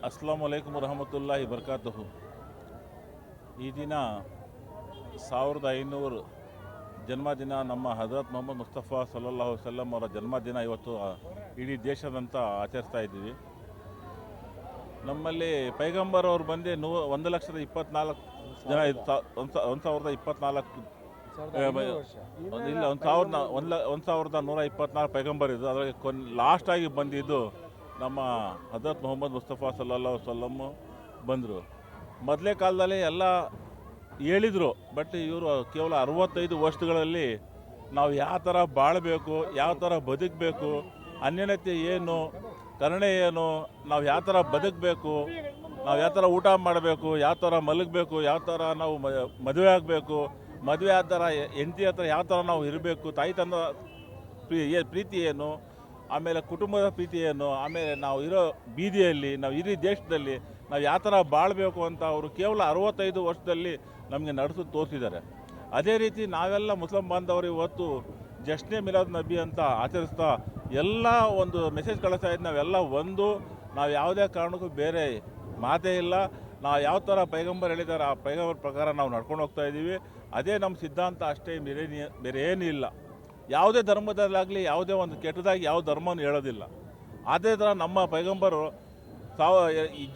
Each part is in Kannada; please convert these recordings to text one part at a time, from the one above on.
ಅಸ್ಸಲಾಮು ಅಲೈಕುಮ್ ವರಹಮತುಲ್ಲಾಹಿ ಬರ್ಕಾತುಹು. ಈ ದಿನ 1500 ಜನ್ಮದಿನ ನಮ್ಮ ಹಜರತ್ ಮೊಹಮ್ಮದ್ ಮುಸ್ತಫಾ ಸಲ್ಲಲ್ಲಾಹು ಅಲೈಹಿ ವಸಲ್ಲಂ ಅವರ ಜನ್ಮದಿನ ಇವತ್ತು ಇಡೀ ದೇಶದಂತ ಆಚರಿಸ್ತಾ ಇದ್ದೀವಿ. ನಮ್ಮಲ್ಲಿ ಪೈಗಂಬರ್ ಅವರು ಬಂದು 1,24,000 ಜನ 1,024 ಇಲ್ಲ 1,124 ಪೈಗಂಬರ್ ಇದ್ದು ಅದರಲ್ಲಿ ಲಾಸ್ಟಾಗಿ ಬಂದಿದ್ದು ನಮ್ಮ ಹಜರತ್ ಮೊಹಮ್ಮದ್ ಮುಸ್ತಫಾ ಸಲ್ಲಲ್ಲಾಹು ಅಲೈಹಿ ವಸಲ್ಲಂ ಬಂದರು. ಮೊದಲೇ ಕಾಲದಲ್ಲಿ ಎಲ್ಲ ಹೇಳಿದರು, ಬಟ್ ಇವರು ಕೇವಲ 65 ವರ್ಷಗಳಲ್ಲಿ ನಾವು ಯಾವ ಥರ ಬಾಳಬೇಕು, ಯಾವ ಥರ ಬದುಕಬೇಕು, ಅನ್ಯೋನ್ಯತೆ ಏನು, ಕರುಣೆ ಏನು, ನಾವು ಯಾವ ಥರ ಬದುಕಬೇಕು, ನಾವು ಯಾವ ಥರ ಊಟ ಮಾಡಬೇಕು, ಯಾವ ಥರ ಮಲಗಬೇಕು, ಯಾವ ಥರ ನಾವು ಮದುವೆ ಆಗಬೇಕು, ಮದುವೆ ಆದ ಥರ ಹೆಂಡತಿ ಹತ್ರ ಯಾವ ಥರ ನಾವು ಇರಬೇಕು, ತಾಯಿ ತಂದ ಪ್ರೀತಿ ಏನು, ಆಮೇಲೆ ಕುಟುಂಬದ ಪ್ರೀತಿ ಏನು, ಆಮೇಲೆ ನಾವು ಇರೋ ಬೀದಿಯಲ್ಲಿ, ನಾವು ಇಡೀ ದೇಶದಲ್ಲಿ ನಾವು ಯಾವ ಥರ ಬಾಳಬೇಕು ಅಂತ ಅವರು ಕೇವಲ 65 ವರ್ಷದಲ್ಲಿ ನಮಗೆ ನಡೆಸಿ ತೋರಿಸಿದ್ದಾರೆ. ಅದೇ ರೀತಿ ನಾವೆಲ್ಲ ಮುಸ್ಲಿಂ ಬಾಂಧವರು ಇವತ್ತು ಜಶ್ನೆ ಮಿಲಾದ್ ನಬಿ ಅಂತ ಆಚರಿಸ್ತಾ ಎಲ್ಲ ಒಂದು ಮೆಸೇಜ್ ಕಳಿಸ್ತಾ ಇದ್ದು ನಾವೆಲ್ಲ ನಾವು ಯಾವುದೇ ಕಾರಣಕ್ಕೂ ಬೇರೆ ಮಾತೇ ಇಲ್ಲ. ನಾವು ಯಾವ ಥರ ಪೈಗಂಬರ್ ಹೇಳಿದ್ದಾರೆ ಆ ಪೈಗಂಬರ್ ಪ್ರಕಾರ ನಾವು ನಡ್ಕೊಂಡು ಹೋಗ್ತಾ ಇದ್ದೀವಿ. ಅದೇ ನಮ್ಮ ಸಿದ್ಧಾಂತ ಅಷ್ಟೇ, ಬೇರೆ ಏನೂ ಇಲ್ಲ. ಯಾವುದೇ ಧರ್ಮದಲ್ಲಾಗಲಿ ಯಾವುದೇ ಒಂದು ಕೆಟ್ಟದಾಗಿ ಯಾವ ಧರ್ಮವನ್ನು ಹೇಳೋದಿಲ್ಲ. ಅದೇ ಥರ ನಮ್ಮ ಪೈಗಂಬರು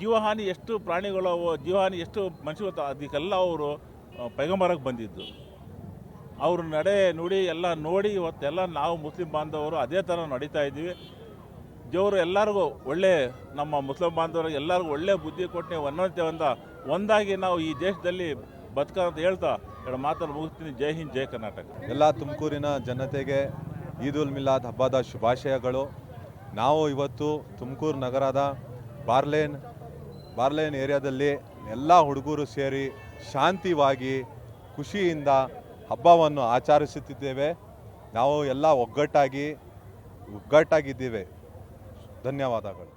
ಜೀವಹಾನಿ ಎಷ್ಟು ಪ್ರಾಣಿಗಳು, ಜೀವಹಾನಿ ಎಷ್ಟು ಮನುಷ್ಯರು, ಅದಕ್ಕೆಲ್ಲ ಅವರು ಪೈಗಂಬರಾಗಿ ಬಂದಿದ್ದು. ಅವರು ನಡೆ ನುಡಿ ಎಲ್ಲ ನೋಡಿ ಇವತ್ತೆಲ್ಲ ನಾವು ಮುಸ್ಲಿಂ ಬಾಂಧವರು ಅದೇ ಥರ ನಡೀತಾ ಇದ್ದೀವಿ. ದೇವರು ಎಲ್ಲರಿಗೂ ಒಳ್ಳೆ, ನಮ್ಮ ಮುಸ್ಲಿಂ ಬಾಂಧವರಿಗೆ ಎಲ್ಲರಿಗೂ ಒಳ್ಳೆ ಬುದ್ಧಿ ಕೊಟ್ಟು ಒಂದಾಗಿ ನಾವು ಈ ದೇಶದಲ್ಲಿ ಬದುಕಂತ ಹೇಳ್ತಾ ಎರಡು ಮಾತನ್ನು ಮುಗಿಸ್ತೀನಿ. ಜೈ ಹಿಂದ್, ಜೈ ಕರ್ನಾಟಕ. ಎಲ್ಲ ತುಮಕೂರಿನ ಜನತೆಗೆ ಈದ್ ಉಲ್ ಮಿಲಾದ್ ಹಬ್ಬದ ಶುಭಾಶಯಗಳು. ನಾವು ಇವತ್ತು ತುಮಕೂರು ನಗರದ ಬಾರ್ಲೇನ್ ಏರಿಯಾದಲ್ಲಿ ಎಲ್ಲ ಹುಡುಗರು ಸೇರಿ ಶಾಂತಿವಾಗಿ ಖುಷಿಯಿಂದ ಹಬ್ಬವನ್ನು ಆಚರಿಸುತ್ತಿದ್ದೇವೆ. ನಾವು ಎಲ್ಲ ಒಗ್ಗಟ್ಟಾಗಿದ್ದೇವೆ. ಧನ್ಯವಾದಗಳು.